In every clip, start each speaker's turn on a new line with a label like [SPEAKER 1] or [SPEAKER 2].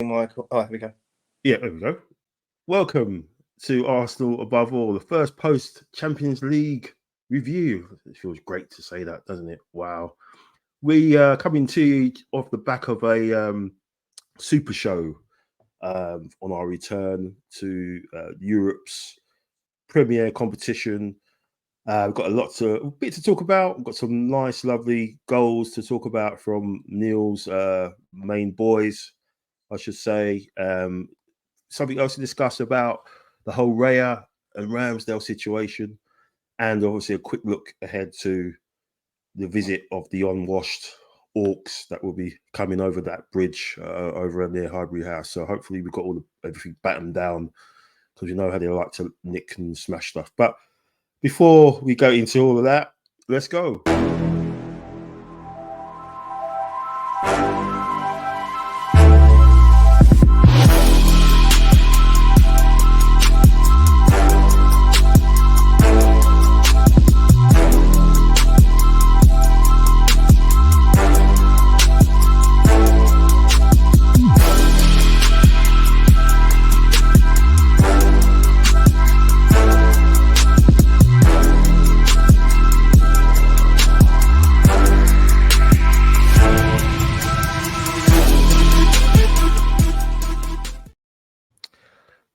[SPEAKER 1] Michael. Oh, here we go.
[SPEAKER 2] Yeah, there we go. Welcome to Arsenal Above All, the first post-Champions League review. It feels great to say that, doesn't it? Wow. We coming to you off the back of a super show on our return to Europe's premier competition. We've got a bit to talk about. We've got some nice, lovely goals to talk about from Neil's main boys, I should say. Something else to discuss about the whole Raya and Ramsdale situation, and obviously a quick look ahead to the visit of the unwashed orcs that will be coming over that bridge over near Highbury House. So hopefully we've got everything battened down, because you know how they like to nick and smash stuff. But before we go into all of that, let's go.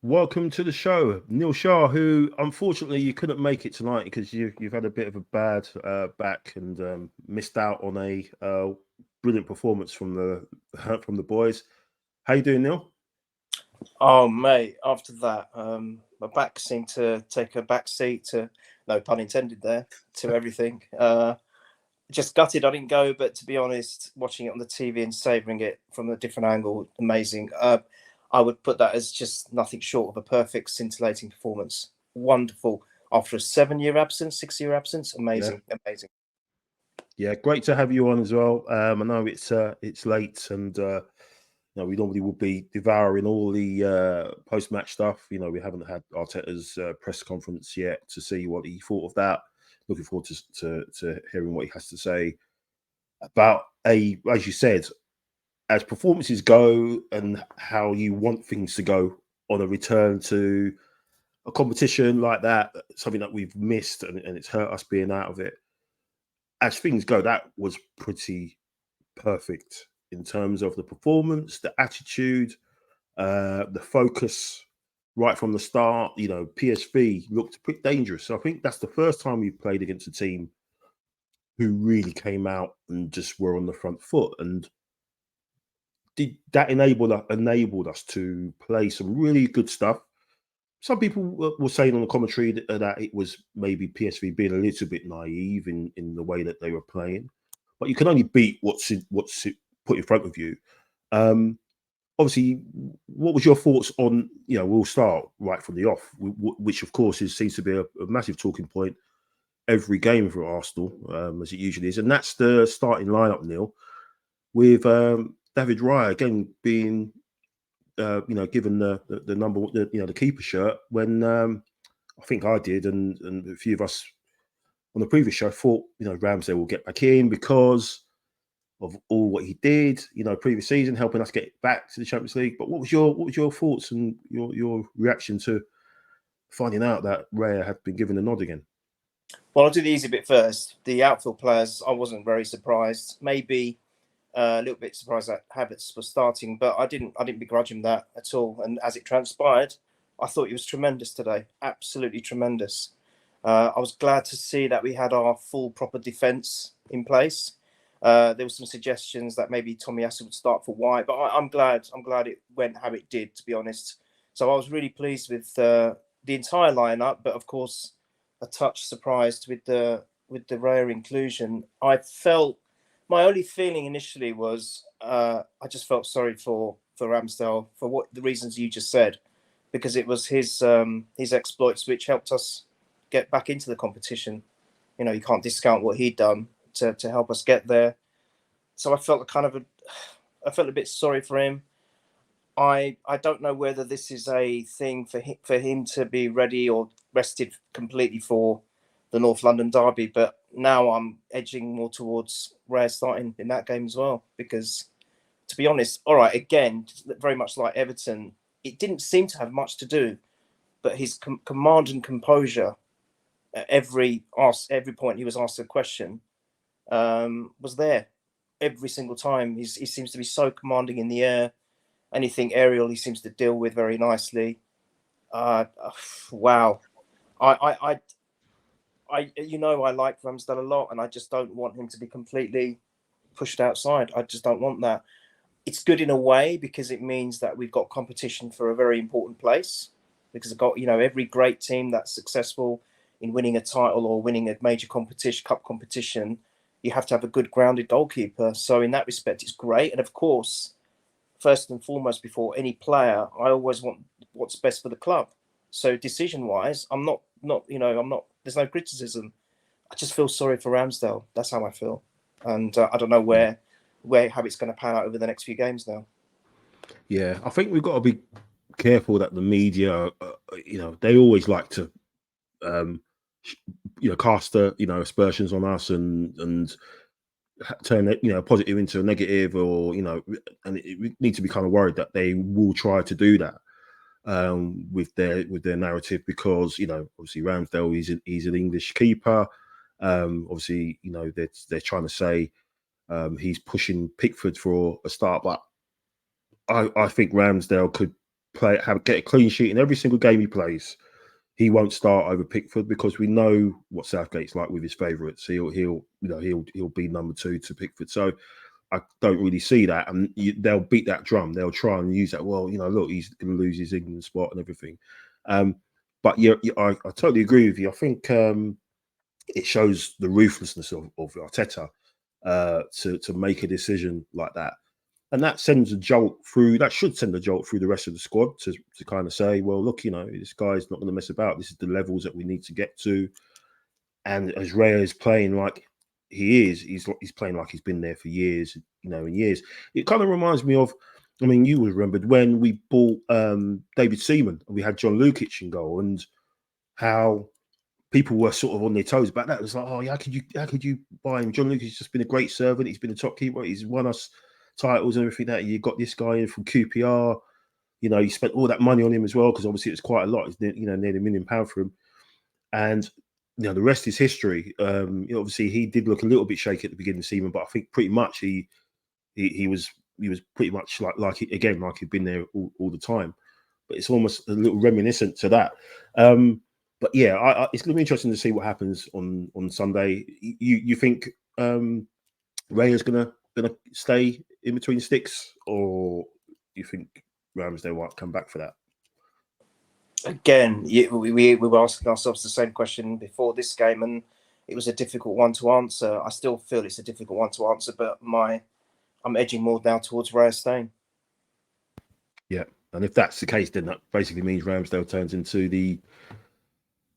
[SPEAKER 2] Welcome to the show, Neil Shah, who unfortunately you couldn't make it tonight because you've had a bit of a bad back and missed out on a brilliant performance from the boys. How you doing, Neil?
[SPEAKER 1] Oh, mate, after that, my back seemed to take a back seat to, no pun intended there, to everything. Just gutted I didn't go, but to be honest, watching it on the TV and savouring it from a different angle, amazing. I would put that as just nothing short of a perfect, scintillating performance. Wonderful. After a 6-year absence, amazing, amazing.
[SPEAKER 2] Yeah, great to have you on as well. I know it's late, and we normally would be devouring all the post-match stuff. We haven't had Arteta's press conference yet to see what he thought of that. Looking forward to hearing what he has to say about as you said, as performances go and how you want things to go on a return to a competition like that, something that we've missed and it's hurt us being out of it. As things go, that was pretty perfect in terms of the performance, the attitude, the focus right from the start. PSV looked pretty dangerous. So I think that's the first time we've played against a team who really came out and just were on the front foot. And that enabled us to play some really good stuff. Some people were saying on the commentary that it was maybe PSV being a little bit naive in the way that they were playing, but you can only beat what's put in front of you. Obviously, what was your thoughts on? We'll start right from the off, which of course seems to be a massive talking point every game for Arsenal, as it usually is, and that's the starting lineup, Neil, with David Raya again being, given the number, the keeper shirt, when I think I did, and a few of us on the previous show thought, Ramsdale will get back in because of all what he did, previous season, helping us get back to the Champions League. But what was your thoughts and your reaction to finding out that Raya had been given a nod again?
[SPEAKER 1] Well, I'll do the easy bit first. The outfield players, I wasn't very surprised. Maybe a little bit surprised that Havertz was starting, but I didn't begrudge him that at all. And as it transpired, I thought he was tremendous today. Absolutely tremendous. I was glad to see that we had our full proper defence in place. There were some suggestions that maybe Tomiyasu would start for White, but I'm glad it went how it did, to be honest. So I was really pleased with the entire lineup, but of course, a touch surprised with the Raya inclusion. I felt, my only feeling initially was I just felt sorry for Ramsdale for what the reasons you just said, because it was his exploits which helped us get back into the competition. You can't discount what he'd done to help us get there. So I felt I felt a bit sorry for him. I don't know whether this is a thing for him to be ready or rested completely for the North London derby, but now I'm edging more towards Raya starting in that game as well, because to be honest, all right, again, very much like Everton, it didn't seem to have much to do, but his command and composure at every point he was asked a question was there every single time. He seems to be so commanding in the air. Anything aerial, he seems to deal with very nicely. Wow. I I like Ramsdale a lot, and I just don't want him to be completely pushed outside. I just don't want that. It's good in a way because it means that we've got competition for a very important place. Because I've got, every great team that's successful in winning a title or winning a major competition, cup competition, you have to have a good grounded goalkeeper. So in that respect, it's great. And of course, first and foremost, before any player, I always want what's best for the club. So decision-wise, I'm not. There's no criticism. I just feel sorry for Ramsdale. That's how I feel, and I don't know how it's going to pan out over the next few games now.
[SPEAKER 2] Yeah, I think we've got to be careful that the media, they always like to, cast aspersions on us and turn it, positive into a negative, or and we need to be kind of worried that they will try to do that with their narrative, because obviously Ramsdale he's an English keeper. Obviously, they're trying to say he's pushing Pickford for a start, but I think Ramsdale could get a clean sheet in every single game he plays. He won't start over Pickford because we know what Southgate's like with his favourites. He'll be number 2 to Pickford. So I don't really see that, and they'll beat that drum. They'll try and use that. Well, look, he's going to lose his England spot and everything. But I totally agree with you. I think it shows the ruthlessness of Arteta to make a decision like that. And that sends a jolt through. That should send a jolt through the rest of the squad to kind of say, well, look, this guy's not going to mess about. This is the levels that we need to get to. And as Raya is playing like he is, he's playing like he's been there for years, and years. It kind of reminds me of, you would remembered when we bought David Seaman and we had John Lukic in goal, and how people were sort of on their toes about that. It was like, oh, how could you buy him? John Lukic has just been a great servant. He's been a top keeper. He's won us titles and everything. That you got this guy in from QPR. You spent all that money on him as well, because obviously it's quite a lot. It's nearly £1 million for him, and the rest is history. Obviously he did look a little bit shaky at the beginning of the season, but I think pretty much he was pretty much like he'd been there all the time. But it's almost a little reminiscent to that. But yeah, it's going to be interesting to see what happens on Sunday. You think Raya's going to stay in between sticks, or you think Ramsdale might come back for that?
[SPEAKER 1] Again, we were asking ourselves the same question before this game, and it was a difficult one to answer. I still feel it's a difficult one to answer, but I'm edging more now towards Raya staying.
[SPEAKER 2] Yeah, and if that's the case, then that basically means Ramsdale turns into the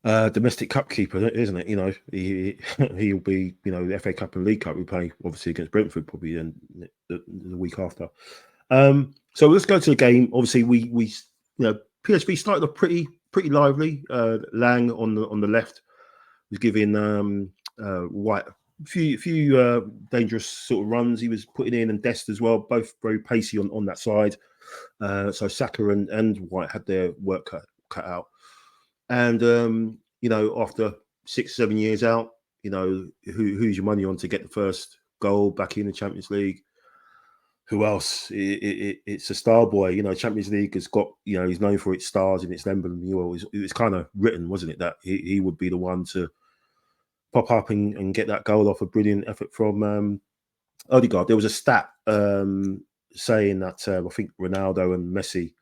[SPEAKER 2] domestic cup keeper, isn't it? He'll be, the FA Cup and League Cup. We play obviously against Brentford probably the week after. So let's go to the game. Obviously, we PSV started off pretty lively. Lang on the left was giving White a few dangerous sort of runs he was putting in, and Dest as well, both very pacey on that side. So Saka and White had their work cut out. And after 6-7 years out, who's your money on to get the first goal back in the Champions League? Who else? It's a star boy. Champions League has got, he's known for its stars and its emblem. It was kind of written, wasn't it, that he would be the one to pop up and get that goal off a brilliant effort from Odegaard. There was a stat saying that I think Ronaldo and Messi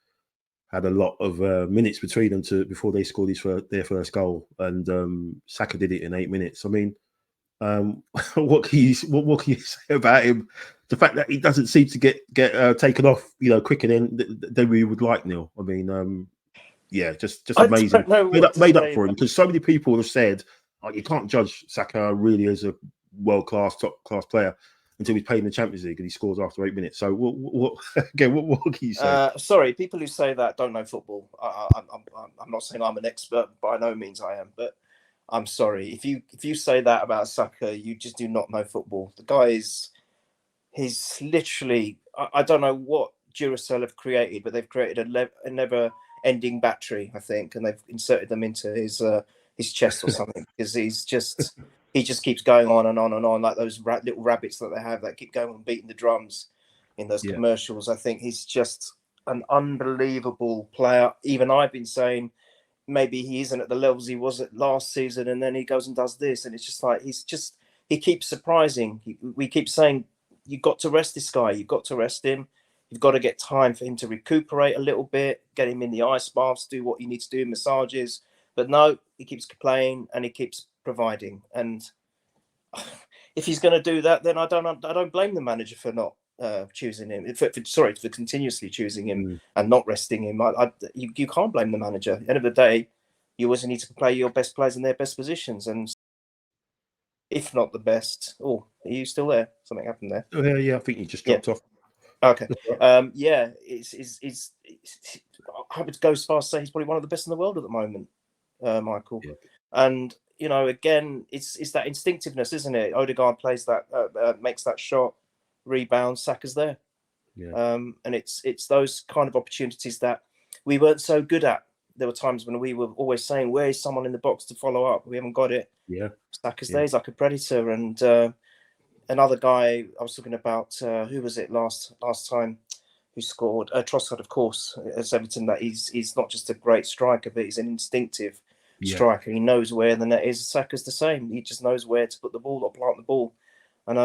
[SPEAKER 2] had a lot of minutes between them before they scored their first goal, and Saka did it in 8 minutes. What can you say about him? The fact that he doesn't seem to get taken off, quicker than we would like, Neil. Just amazing. Made up for him, because so many people have said, oh, you can't judge Saka really as a world-class, top-class player until he's played in the Champions League and he scores after 8 minutes. So what can you say?
[SPEAKER 1] Sorry, people who say that don't know football. I'm not saying I'm an expert, by no means I am, but I'm sorry. If you say that about Saka, you just do not know football. The guy he's literally, I don't know what Duracell have created, but they've created a never-ending battery, I think, and they've inserted them into his chest or something, because he just keeps going on and on and on, like those little rabbits that they have that keep going and beating the drums in those commercials. I think he's just an unbelievable player. Even I've been saying maybe he isn't at the levels he was at last season, and then he goes and does this, and it's just like he keeps surprising. We keep saying, you've got to rest this guy, you've got to rest him, you've got to get time for him to recuperate a little bit, get him in the ice baths, do what you need to do, massages. But no, he keeps playing and he keeps providing. And if he's going to do that, then I don't blame the manager for not choosing him. For continuously choosing him and not resting him. You can't blame the manager. At the end of the day, you always need to play your best players in their best positions, and if not the best. Oh, are you still there? Something happened there.
[SPEAKER 2] Oh, yeah. I think you just dropped off.
[SPEAKER 1] Okay. It's I would go as far as say he's probably one of the best in the world at the moment, Michael. Yeah. And again, it's that instinctiveness, isn't it? Odegaard plays that, makes that shot, rebounds, Saka's there. Yeah. And it's those kind of opportunities that we weren't so good at. There were times when we were always saying, where is someone in the box to follow up? We haven't got it.
[SPEAKER 2] Yeah.
[SPEAKER 1] Saka's there, he's like a predator. And another guy I was talking about, who was it last time who scored? Trossard, of course, as Everton, that he's not just a great striker, but he's an instinctive striker. He knows where the net is. Saka's the same. He just knows where to put the ball or plant the ball. And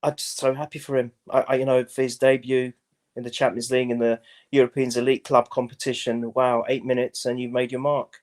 [SPEAKER 1] I'm just so happy for him. For his debut in the Champions League, in the Europeans Elite Club competition. Wow, 8 minutes and you made your mark.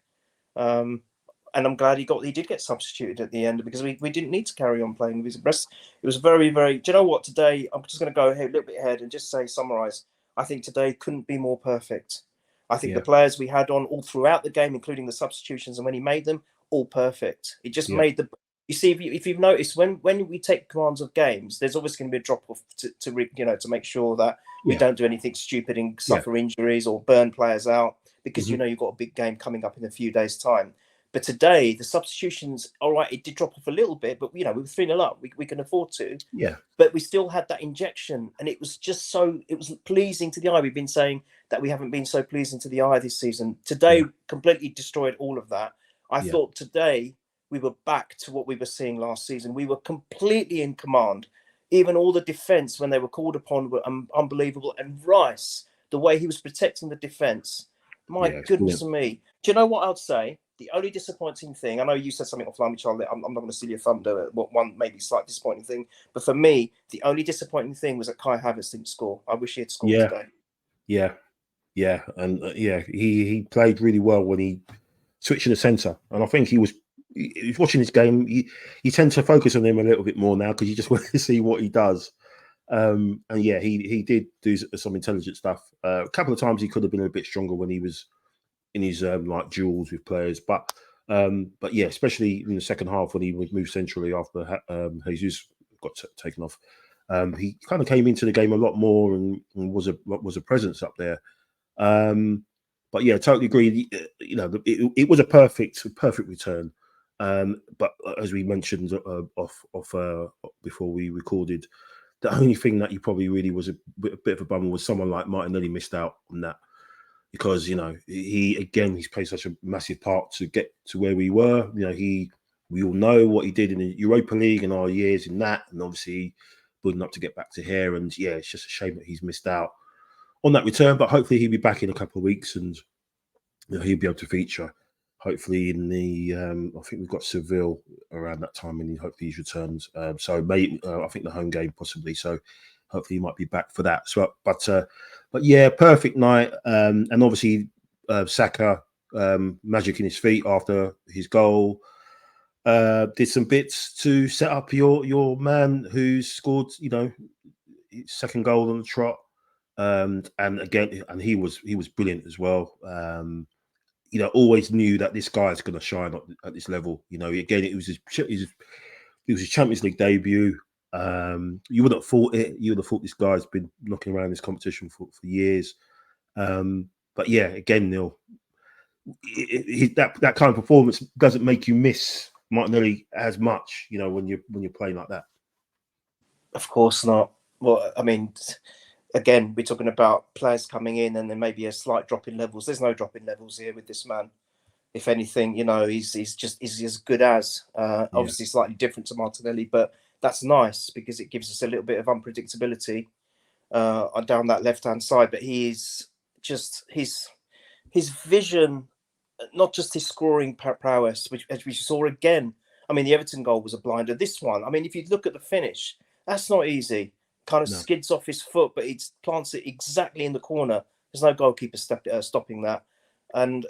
[SPEAKER 1] And I'm glad he did get substituted at the end, because we didn't need to carry on playing with his breast. It was very, very. Do you know what? Today, I'm just going to go ahead, a little bit ahead and just summarize. I think today couldn't be more perfect. I think the players we had on all throughout the game, including the substitutions, and when he made them, all perfect. It just made the. You see, if you've noticed, when we take commands of games, there's always going to be a drop off to make sure that we don't do anything stupid and suffer injuries or burn players out, because you've got a big game coming up in a few days' time. But today, the substitutions, all right, it did drop off a little bit, but we were 3-0 up. We can afford to.
[SPEAKER 2] Yeah.
[SPEAKER 1] But we still had that injection, and it was just it was pleasing to the eye. We've been saying that we haven't been so pleasing to the eye this season. Today completely destroyed all of that. I thought today we were back to what we were seeing last season. We were completely in command. Even all the defence, when they were called upon, were unbelievable. And Rice, the way he was protecting the defence, my goodness me. Do you know what I'd say? The only disappointing thing, I know you said something offline, which I'm not going to steal your thunder. One maybe slight disappointing thing, but for me, the only disappointing thing was that Kai Havertz didn't score. I wish he had scored today.
[SPEAKER 2] Yeah, and he played really well when he switched in the centre, and I think he was watching this game. You tend to focus on him a little bit more now, because you just want to see what he does. And he did do some intelligent stuff. A couple of times he could have been a bit stronger when he was in his like duels with players, but especially in the second half when he was moved centrally after Jesus got taken off. He kind of came into the game a lot more and was a presence up there. But yeah, totally agree. It was a perfect return. But as we mentioned off before we recorded, the only thing that he probably really was a bit of a bummer was someone like Martinelli missed out on that, because he's played such a massive part to get to where we were. We all know what he did in the Europa League and our years in that, and obviously building up to get back to here. And it's just a shame that he's missed out on that return. But hopefully he'll be back in a couple of weeks, and he'll be able to feature. Hopefully in the, I think we've got Seville around that time, and hopefully he returns. So maybe I think the home game possibly. So hopefully he might be back for that. So, but yeah, perfect night. And obviously Saka, magic in his feet after his goal. Did some bits to set up your man who scored, second goal on the trot. And again, and he was brilliant as well. Always knew that this guy is going to shine at this level. Again, it was his Champions League debut. You wouldn't have thought it. You would have thought this guy's been knocking around this competition for years. But yeah, again, Neil, that kind of performance doesn't make you miss Martinelli as much, when you're playing like that.
[SPEAKER 1] Of course not. Well, I mean, again, we're talking about players coming in and there may be a slight drop in levels. There's no drop in levels here with this man. If anything, he's as good as.
[SPEAKER 2] Yeah,
[SPEAKER 1] Obviously, slightly different to Martinelli, but that's nice because it gives us a little bit of unpredictability down that left hand side. But he is just his vision, not just his scoring prowess, which we saw again. I mean, the Everton goal was a blinder. This one, I mean, if you look at the finish, that's not easy. Kind of
[SPEAKER 2] no,
[SPEAKER 1] skids off his foot, but he plants it exactly in the corner. There's no goalkeeper stopping that, and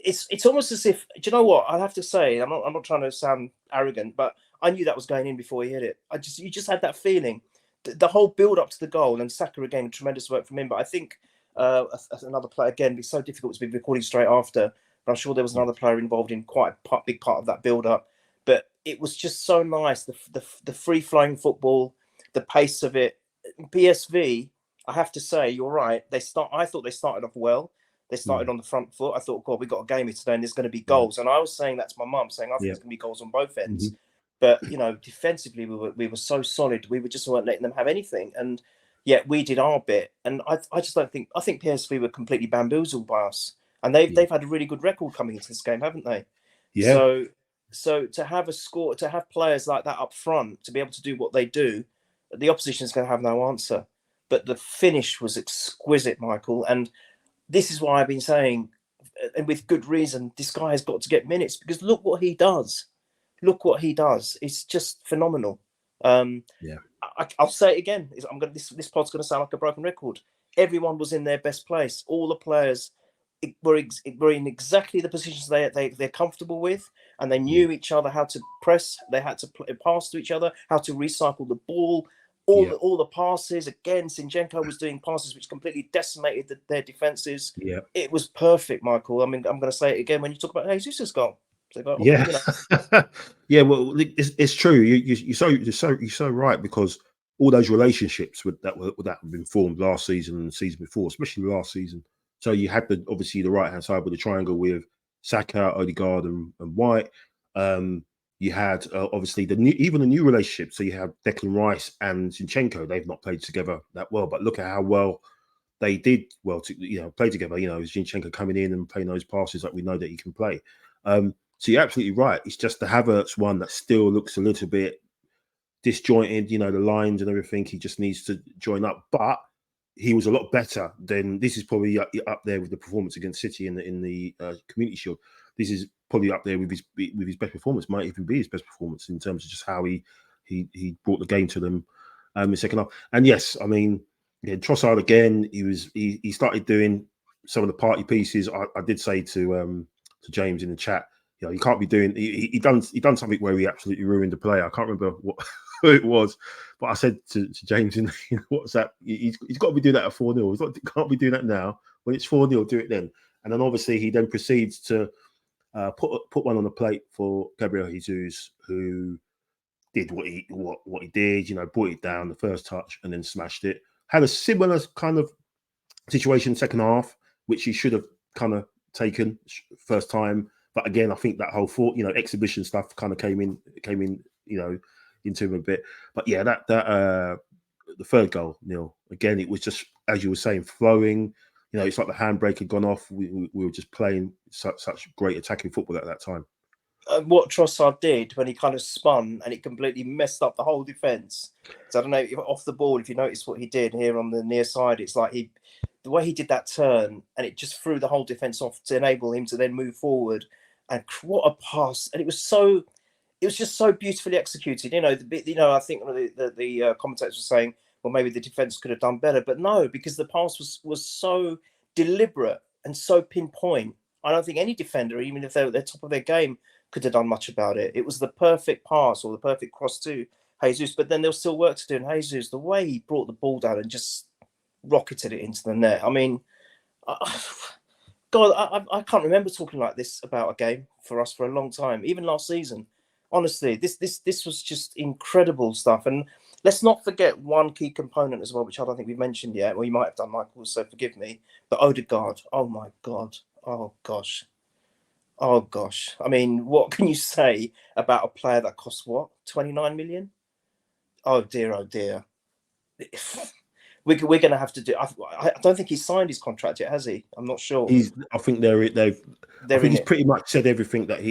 [SPEAKER 1] it's almost as if, do you know what? I'll have to say, I'm not trying to sound arrogant, but I knew that was going in before he hit it. You just had that feeling. The whole build up to the goal, and Saka again, tremendous work from him. But I think another player again, it's so difficult to be recording straight after. But I'm sure there was
[SPEAKER 2] yeah,
[SPEAKER 1] another player involved in quite a big part of that build up. But it was just so nice, the free flowing football, the pace of it. PSV, I have to say, you're right. I thought they started off well. They started
[SPEAKER 2] mm,
[SPEAKER 1] on the front foot. I thought, God, we got a game here today, and there's going to be
[SPEAKER 2] yeah,
[SPEAKER 1] goals. And I was saying that to my mum, saying I think
[SPEAKER 2] yeah,
[SPEAKER 1] there's going to be goals on both ends.
[SPEAKER 2] hmm,
[SPEAKER 1] But defensively, we were so solid. We just weren't letting them have anything, and yet we did our bit. And I just don't think I think PSV were completely bamboozled by us, and
[SPEAKER 2] yeah,
[SPEAKER 1] they've had a really good record coming into this game, haven't they?
[SPEAKER 2] yeah,
[SPEAKER 1] So to have a score, to have players like that up front, to be able to do what they do, the opposition is going to have no answer. But the finish was exquisite, Michael, and this is why I've been saying, and with good reason, this guy has got to get minutes because look what he does. Look what he does. It's just phenomenal. Um,
[SPEAKER 2] yeah,
[SPEAKER 1] I'll say it again. This pod's going to sound like a broken record. Everyone was in their best place. All the players were in exactly the positions they're comfortable with, and they
[SPEAKER 2] yeah,
[SPEAKER 1] knew each other how to press. They had to pass to each other, how to recycle the ball.
[SPEAKER 2] yeah,
[SPEAKER 1] All the passes again. Zinchenko was doing passes which completely decimated their defenses.
[SPEAKER 2] yeah.
[SPEAKER 1] It was perfect, Michael. I mean, I'm going to say it again when you talk about Jesus' goal. So,
[SPEAKER 2] Yeah, yeah. Well, it's true. You're so right because all those relationships that have been formed last season and the season before, especially last season. So you had obviously the right hand side with the triangle with Saka, Odegaard, and White. Um, you had obviously even the new relationship. So you have Declan Rice and Zinchenko. They've not played together that well, but look at how well they did to play together. Zinchenko coming in and playing those passes that we know that he can play. So you're absolutely right. It's just the Havertz one that still looks a little bit disjointed. The lines and everything. He just needs to join up. But he was a lot better than this. Is probably up there with the performance against City in the Community Shield. This is probably up there with his best performance. Might even be his best performance in terms of just how he brought the game to them in the second half. And yes, I mean, yeah, Trossard again. He started doing some of the party pieces. I did say to James in the chat, you can't be doing. He done something where he absolutely ruined the player. I can't remember what who it was, but I said to James in WhatsApp, he's got to be doing that at 4-0. He can't be doing that now. When it's 4-0, do it then. And then obviously he then proceeds to put one on the plate for Gabriel Jesus, who did what he did. Brought it down the first touch and then smashed it. Had a similar kind of situation second half, which he should have kind of taken first time. But again, I think that whole exhibition stuff kind of came in, into him a bit. But yeah, that the third goal, Neil, again, it was just, as you were saying, flowing. It's like the handbrake had gone off. We were just playing such great attacking football at that time.
[SPEAKER 1] What Trossard did when he kind of spun and it completely messed up the whole defense. So I don't know if off the ball, if you notice what he did here on the near side, it's like the way he did that turn and it just threw the whole defense off to enable him to then move forward. And what a pass! And it was just so beautifully executed. I think the commentators were saying, well, maybe the defense could have done better, but no, because the pass was so deliberate and so pinpoint. I don't think any defender, even if they're at the top of their game, could have done much about it. It was the perfect pass or the perfect cross to Jesus, but then there was still work to do. And Jesus, the way he brought the ball down and just rocketed it into the net. I mean, God, I can't remember talking like this about a game for us for a long time, even last season. Honestly, this was just incredible stuff. And let's not forget one key component as well, which I don't think we've mentioned yet. Well, you might have done, Michael, so forgive me. But Odegaard, oh my God, oh gosh. Oh gosh. I mean, what can you say about a player that costs what? 29 million? Oh dear. We're going to have to do. I don't think he's signed his contract yet, has he? I'm not sure.
[SPEAKER 2] I think they've. I think
[SPEAKER 1] in
[SPEAKER 2] he's
[SPEAKER 1] it.
[SPEAKER 2] pretty much said everything that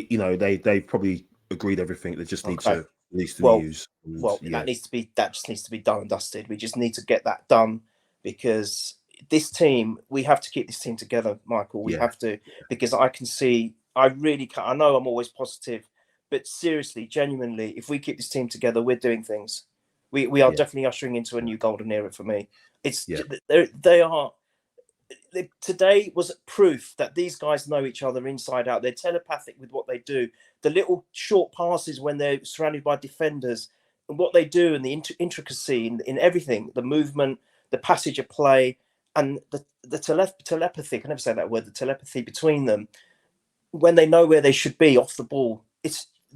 [SPEAKER 2] they probably agreed everything. They just need
[SPEAKER 1] Okay.
[SPEAKER 2] to release the
[SPEAKER 1] Well,
[SPEAKER 2] news. And,
[SPEAKER 1] well,
[SPEAKER 2] yeah,
[SPEAKER 1] that just needs to be done and dusted. We just need to get that done because this team, we have to keep this team together, Michael. We
[SPEAKER 2] yeah,
[SPEAKER 1] have to, because I can see, I really can. I know I'm always positive, but seriously, genuinely, if we keep this team together, we're doing things. We are
[SPEAKER 2] yeah,
[SPEAKER 1] definitely ushering into a
[SPEAKER 2] yeah,
[SPEAKER 1] new golden era for me. It's
[SPEAKER 2] yeah,
[SPEAKER 1] they are. Today was proof that these guys know each other inside out. They're telepathic with what they do. The little short passes when they're surrounded by defenders, and what they do, and the intricacy in everything, the movement, the passage of play, and the telepathy. I can never say that word. The telepathy between them when they know where they should be off the ball.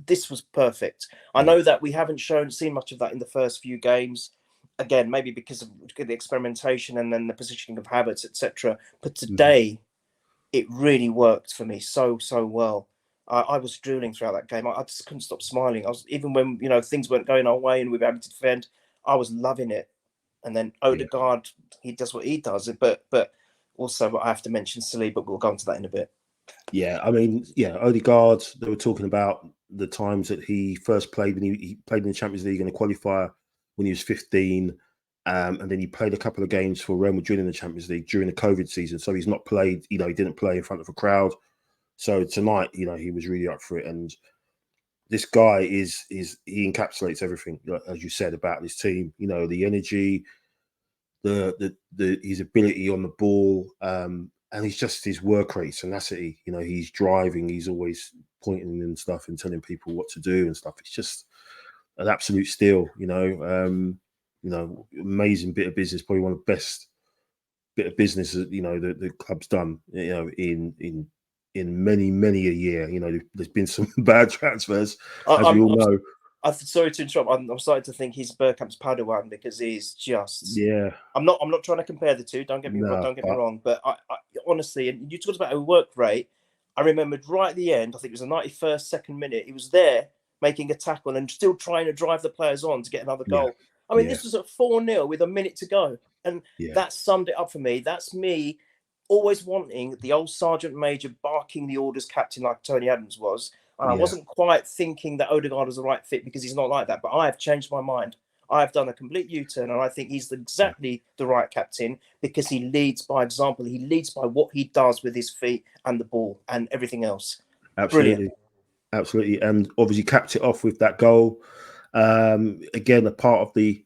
[SPEAKER 1] This was perfect. I
[SPEAKER 2] yeah,
[SPEAKER 1] know that we haven't seen much of that in the first few games. Again, maybe because of the experimentation and then the positioning of habits, etc. But
[SPEAKER 2] mhm.
[SPEAKER 1] today, it really worked for me so well. I was drooling throughout that game. I just couldn't stop smiling. I was even when things weren't going our way and we were having to defend. I was loving it. And then
[SPEAKER 2] Yeah.
[SPEAKER 1] Odegaard, he does what he does. But also, I have to mention Saliba, but we'll go into that in a bit.
[SPEAKER 2] Yeah, I mean, yeah, Odegaard, they were talking about the times that he first played when he played in the Champions League in a qualifier when he was 15. And then he played a couple of games for Real Madrid in the Champions League during the COVID season. So he's not played, he didn't play in front of a crowd. So tonight, he was really up for it. And this guy he encapsulates everything, as you said, about this team, the energy, the his ability on the ball, and he's just his work rate, tenacity. He's driving, he's always pointing and stuff and telling people what to do and stuff. It's just an absolute steal. Amazing bit of business, probably one of the best bit of business that the club's done. In many a year. There's been some bad transfers, as we
[SPEAKER 1] I'm
[SPEAKER 2] all know.
[SPEAKER 1] sorry to interrupt. I'm starting to think he's Bergkamp's Padawan because he's just.
[SPEAKER 2] Yeah,
[SPEAKER 1] I'm not trying to compare the two. Don't get me wrong.
[SPEAKER 2] no,
[SPEAKER 1] Don't get me
[SPEAKER 2] but
[SPEAKER 1] wrong. But I honestly, and you talked about a work rate. I remembered right at the end. I think it was the 91st second minute. He was there making a tackle and still trying to drive the players on to get another
[SPEAKER 2] yeah,
[SPEAKER 1] goal. I mean,
[SPEAKER 2] yeah,
[SPEAKER 1] this was at 4-0 with a minute to go, and
[SPEAKER 2] yeah,
[SPEAKER 1] that summed it up for me. That's me always wanting the old sergeant major barking the orders captain like Tony Adams was. And I
[SPEAKER 2] yeah.
[SPEAKER 1] wasn't quite thinking that Odegaard was the right fit because he's not like that. But I have changed my mind. I have done a complete U-turn, and I think he's exactly the right captain because he leads by example. He leads by what he does with his feet and the ball and everything else. Brilliant.
[SPEAKER 2] Absolutely. Absolutely. And obviously capped it off with that goal. Again, a part of the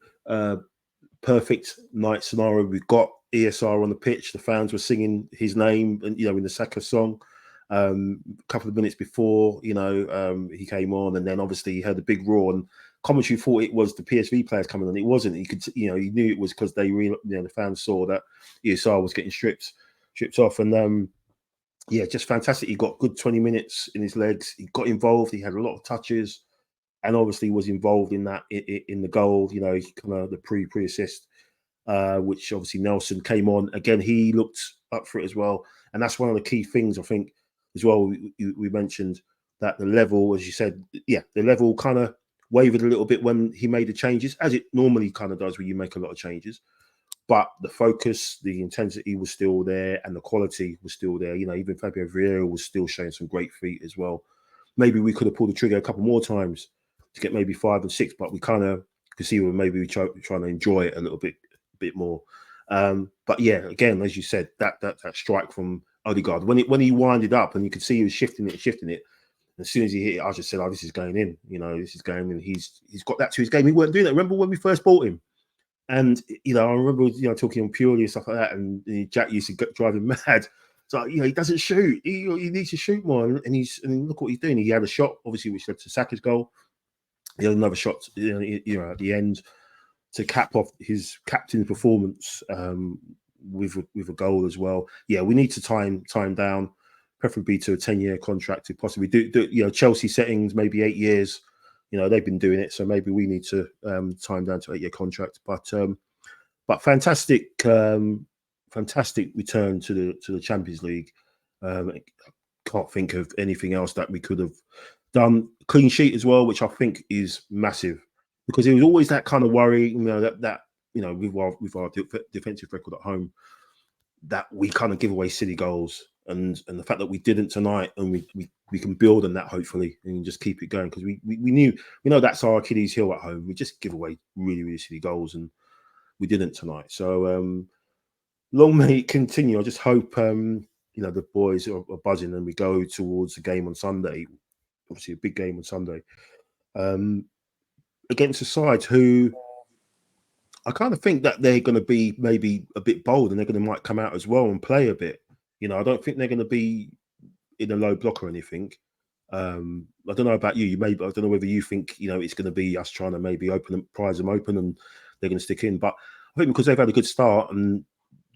[SPEAKER 2] perfect night scenario. We've got ESR on the pitch. The fans were singing his name, and in the Saka song. A couple of minutes before, he came on, and then obviously he heard a big roar. And commentary thought it was the PSV players coming on. It wasn't. He could, he knew it was because the fans saw that ESR was getting stripped off, and yeah, just fantastic. He got good 20 minutes in his legs. He got involved. He had a lot of touches, and obviously was involved in that in the goal. Kind of the pre-assist, which obviously Nelson came on again. He looked up for it as well, and that's one of the key things I think as well. We mentioned that the level, as you said, the level kind of wavered a little bit when he made the changes, as it normally kind of does when you make a lot of changes. But the focus, the intensity was still there, and the quality was still there. Even Fabio Vieira was still showing some great feet as well. Maybe we could have pulled the trigger a couple more times to get maybe 5 and 6, but we kind of could see where maybe we trying to enjoy it a little bit more. But yeah, again, as you said, that strike from Odegaard when he winded up and you could see he was shifting it. As soon as he hit it, I just said, "Oh, this is going in." This is going in. He's got that to his game. He weren't doing that. Remember when we first bought him? And I remember talking purely and stuff like that, and Jack used to drive him mad. So he doesn't shoot. He needs to shoot more, and look what he's doing. He had a shot, obviously, which led to Saka's goal. He had another shot, at the end to cap off his captain's performance with a goal as well. Yeah, we need to time down, preferably to a 10-year contract if possibly. Do Chelsea settings maybe 8 years. They've been doing it, so maybe we need to time down to 8-year contract. But fantastic return to the Champions League. Can't think of anything else that we could have done. Clean sheet as well, which I think is massive. because there was always that kind of worry, you know, that you know, with our defensive record at home, that we kind of give away silly goals, and the fact that we didn't tonight, and we can build on that hopefully and just keep it going, because we know that's our Achilles heel at home. We just give away really silly goals, and we didn't tonight. So long may it continue. I just hope you know, the boys are buzzing, and we go towards the game on Sunday. Obviously, a big game on Sunday against a side who I kind of think that they're going to be maybe a bit bold, and they're going to might come out as well and play a bit. You know, I don't think they're going to be in a low block or anything. I don't know about you. I don't know whether you think, you know, it's going to be us trying to maybe prize them open, and they're going to stick in. But I think because they've had a good start and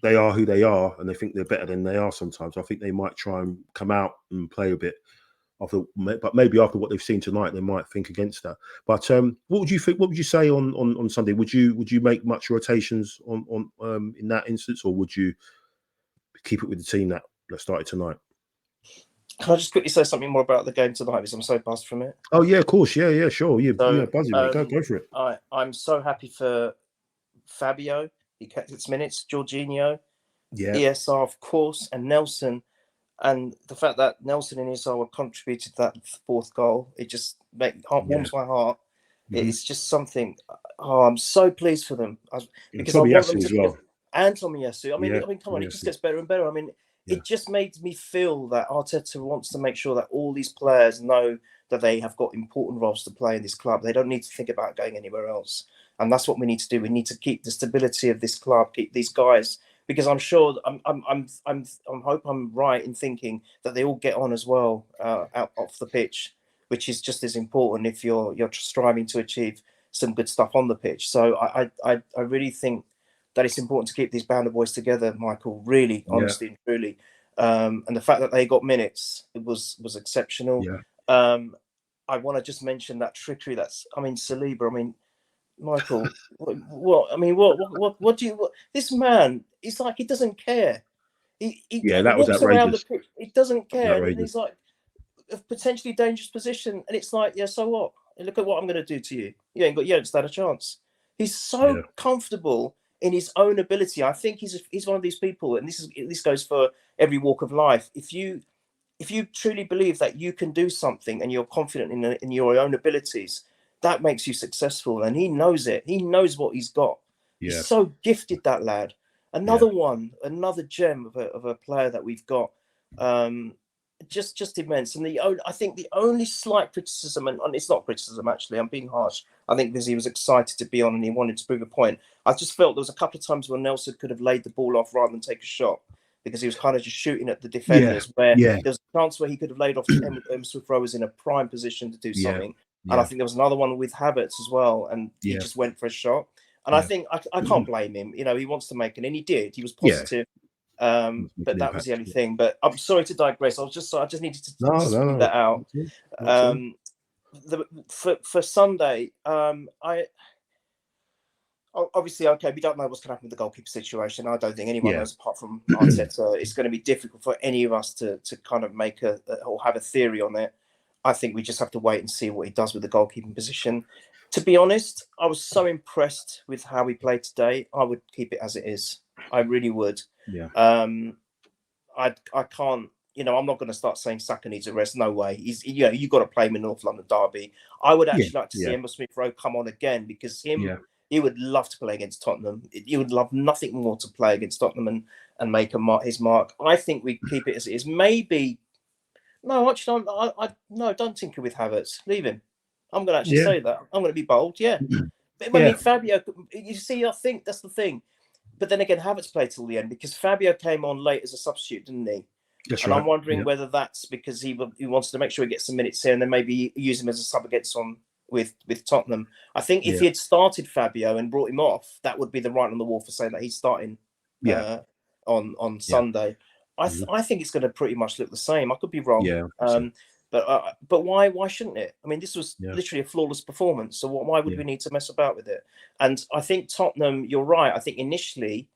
[SPEAKER 2] they are who they are, and they think they're better than they are sometimes, I think they might try and come out and play a bit. But maybe after what they've seen tonight, they might think against that. But what would you think? What would you say on Sunday? Would you make much rotations on in that instance, or would you keep it with the team that started tonight?
[SPEAKER 1] Can I just quickly say something more about the game tonight, because I'm so buzzed from it?
[SPEAKER 2] Oh yeah, of course, yeah, sure. You're buzzing, mate. Go for it.
[SPEAKER 1] I'm so happy for Fabio. He kept its minutes. Jorginho, ESR, of course, and Nelson. And the fact that Nelson and ESR contributed to that fourth goal, it just warms my heart. It's just something. Oh, I'm so pleased for them, because I want them to. Well. And Tomiyasu. I mean, come on, it just gets better and better. I mean, it just made me feel that Arteta wants to make sure that all these players know that they have got important roles to play in this club. They don't need to think about going anywhere else, and that's what we need to do. We need to keep the stability of this club, keep these guys. Because I'm sure I hope I'm right in thinking that they all get on as well out off the pitch, which is just as important if you're striving to achieve some good stuff on the pitch. So I really think that it's important to keep these band of boys together, Michael. Really, honestly and truly, and the fact that they got minutes, it was exceptional. I want to just mention that trickery. Saliba. I mean, Michael, what do you? This man, it's like he doesn't care. He
[SPEAKER 2] that was
[SPEAKER 1] walks around the
[SPEAKER 2] outrageous.
[SPEAKER 1] pitch. He doesn't care, and he's like a potentially dangerous position, and it's like, yeah, so what? Look at what I'm going to do to you. You don't stand a chance. He's so comfortable in his own ability. I think he's one of these people, and this goes for every walk of life. If you truly believe that you can do something and you're confident in your own abilities, that makes you successful, and he knows it. He knows what he's got. He's so gifted, that lad. Another gem of a player that we've got. Just immense. And I think the only slight criticism, and it's not criticism actually, I'm being harsh. I think because he was excited to be on and he wanted to prove a point. I just felt there was a couple of times where Nelson could have laid the ball off rather than take a shot, because he was kind of just shooting at the defenders. Where there's a chance where he could have laid off to Emile Smith Rowe was in a prime position to do something. And I think there was another one with Havertz as well, and he just went for a shot. And I think I can't blame him. You know, he wants to make it, and he did. He was positive. But that was the only thing. But I'm sorry to digress. I just needed to point that out. For Sunday, obviously, we don't know what's going to happen with the goalkeeper situation. I don't think anyone knows apart from Arteta. It's going to be difficult for any of us to kind of make or have a theory on it. I think we just have to wait and see what he does with the goalkeeping position. To be honest, I was so impressed with how we played today. I would keep it as it is. I really would. I can't. I'm not going to start saying Saka needs a rest. No way. You've got to play him in North London derby. I would actually like to see Emile Smith Rowe come on again, because he would love to play against Tottenham. He would love nothing more to play against Tottenham and make his mark. I think we keep it as it is. Maybe. No, actually, don't tinker with Havertz. Leave him. I'm going to actually say that. I'm going to be bold. I mean, Fabio, you see, I think that's the thing. But then again, Havertz played till the end because Fabio came on late as a substitute, didn't he?
[SPEAKER 2] That's right.
[SPEAKER 1] I'm wondering whether that's because he wants to make sure he gets some minutes here and then maybe use him as a sub against with Tottenham. I think if he had started Fabio and brought him off, that would be the writing on the wall for saying that he's starting on Sunday. I think it's going to pretty much look the same. I could be wrong. But why shouldn't it? I mean, this was literally a flawless performance. So why would we need to mess about with it? And I think Tottenham, you're right. I think initially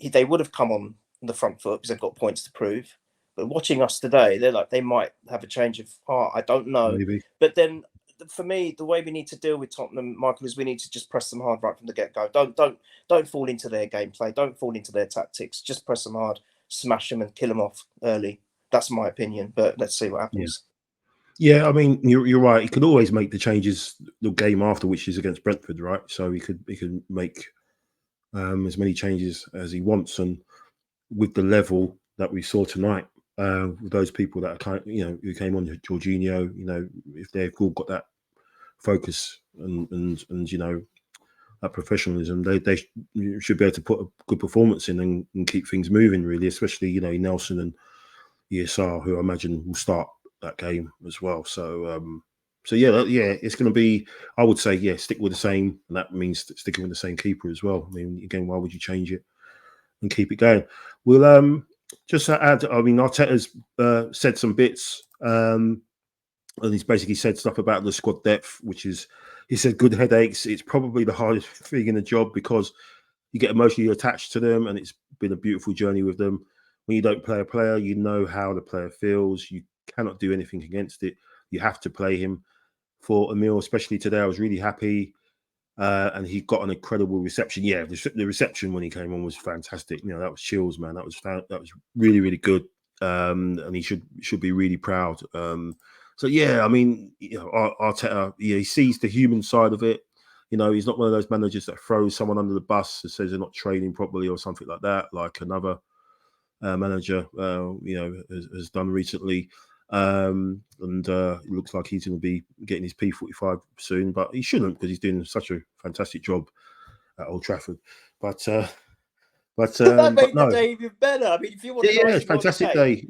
[SPEAKER 1] they would have come on the front foot because they've got points to prove. But watching us today, they might have a change of heart. I don't know.
[SPEAKER 2] Maybe.
[SPEAKER 1] But then for me, the way we need to deal with Tottenham, Michael, is we need to just press them hard right from the get-go. Don't fall into their gameplay. Don't fall into their tactics. Just press them hard, smash them, and kill them off early. That's my opinion. But let's see what happens.
[SPEAKER 2] Yeah, I mean, you're right. He could always make the changes the game after, which is against Brentford, right? So he could make as many changes as he wants, and with the level that we saw tonight, with those people that are who came on, Jorginho, if they've all got that focus and that professionalism, they should be able to put a good performance in and keep things moving, really, especially Nelson and ESR, who I imagine will start that game as well. So it's going to be, I would say, stick with the same, and that means sticking with the same keeper as well. I mean, again, why would you change it and keep it going? We'll just add, I mean, Arteta's said some bits, and he's basically said stuff about the squad depth, which is, he said, good headaches. It's probably the hardest thing in the job because you get emotionally attached to them, and it's been a beautiful journey with them. When you don't play a player, you know how the player feels. You cannot do anything against it. You have to play him. For Emile, especially today, I was really happy. And he got an incredible reception. Yeah, the reception when he came on was fantastic. That was chills, man. That was really, really good. And he should be really proud. So yeah, I mean, Arteta, he sees the human side of it. He's not one of those managers that throws someone under the bus and says they're not training properly or something like that, like another manager, has done recently. It looks like he's going to be getting his P45 soon, but he shouldn't, because he's doing such a fantastic job at Old Trafford. But
[SPEAKER 1] that made the day even better. I mean, if you want to,
[SPEAKER 2] it's a fantastic day.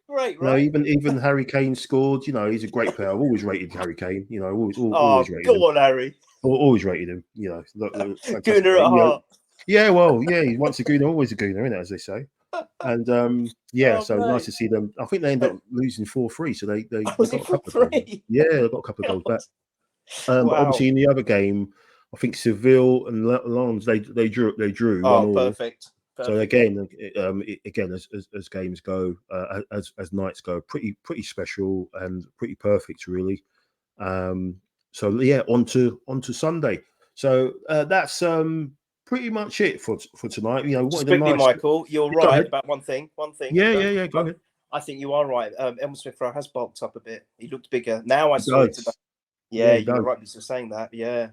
[SPEAKER 1] Great, right?
[SPEAKER 2] Even Harry Kane scored. He's a great player. I've always rated Harry Kane. Always rated him.
[SPEAKER 1] Go on, Harry.
[SPEAKER 2] Always rated him.
[SPEAKER 1] Gooner at heart.
[SPEAKER 2] Yeah, well, yeah, once a Gooner, always a Gooner, isn't it, as they say. And so
[SPEAKER 1] mate.
[SPEAKER 2] nice to see them. I think they ended up losing 4-3, so they got a couple of goals. Yeah, they got a couple of goals back. But obviously in the other game, I think Seville and Lens they drew 1-1.
[SPEAKER 1] Perfect.
[SPEAKER 2] So again, as games go, as nights go, pretty special and pretty perfect, really. So yeah, on to Sunday. So that's pretty much it for tonight.
[SPEAKER 1] Quickly, Michael, you're right about one thing.
[SPEAKER 2] Yeah. Go ahead.
[SPEAKER 1] I think you are right. Emile Smith Rowe has bulked up a bit. He looked bigger. Now I saw it today. Yeah, you're right for saying that. Yeah.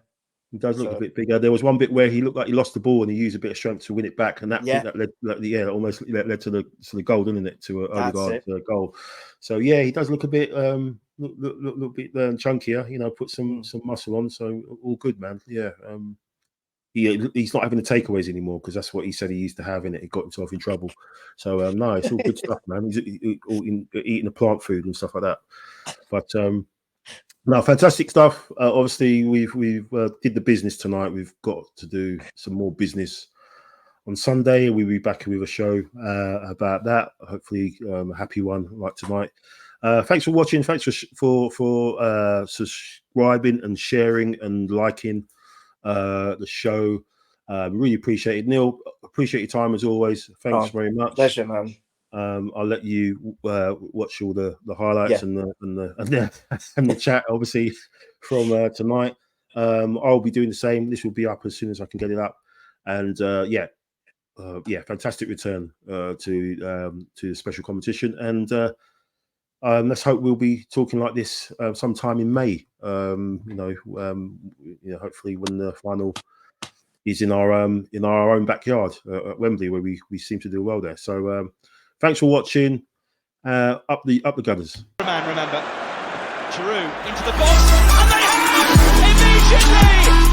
[SPEAKER 2] He does look a bit bigger. There was one bit where he looked like he lost the ball and he used a bit of strength to win it back, and that almost led to the goal, didn't it? To Odegaard's goal. So yeah, he does look a bit look a bit chunkier. Put some muscle on. So all good, man. Yeah. He's not having the takeaways anymore, because that's what he said he used to have in it. He got himself in trouble. So no, it's all good stuff, man. He's eating the plant food and stuff like that. But no, fantastic stuff. Obviously, we've did the business tonight. We've got to do some more business on Sunday. We'll be back with a show about that. Hopefully, a happy one like tonight. Thanks for watching. Thanks for subscribing and sharing and liking the show. Really appreciate it. Neil, appreciate your time as always. Thanks very much.
[SPEAKER 1] Pleasure, man.
[SPEAKER 2] I'll let you watch all the highlights and the chat, obviously, from tonight. I'll be doing the same. This will be up as soon as I can get it up. And fantastic return to the special competition. And let's hope we'll be talking like this sometime in May. Hopefully when the final is in our own backyard at Wembley, where we seem to do well there. So thanks for watching. Up the Gunners.
[SPEAKER 3] Man, remember, Giroud into the box, and they have immediately.